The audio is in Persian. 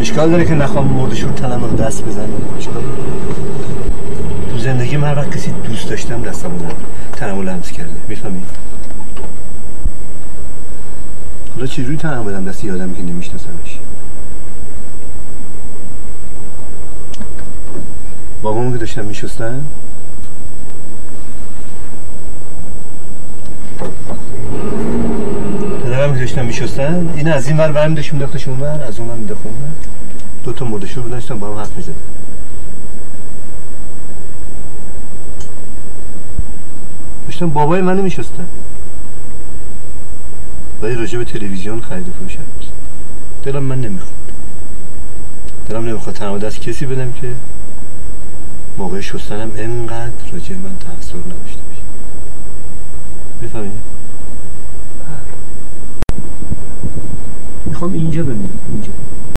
اشکال داره که نخوام مردشور تنم رو دست بزنم. اشکال تو زندگیم هر وقت کسی دوست داشتم دستمو تنم رو لمس کرده. میفهمی؟ حالا چجوری تنم بدم دست یه آدمی که نمیشناسمش؟ بابامو که داشتم میشستم پدرم که داشتم میشستن این از این ور برم داشت میداختش اون ور، از اون ور میداخت اون ور. دوتا مردشور بودن داشتن با هم حرف میزدن. داشتن بابای منو میشستن ولی راجع به تلویزیون خرید و فروش حرف میزدن. دلم من نمیخواد، دلم نمیخواد تنها دست کسی بدم که موقع شستنم انقدر راجع من تأثیر نداشته باشه. میفهمی؟ میخوام اینجا بمیرم، اینجا.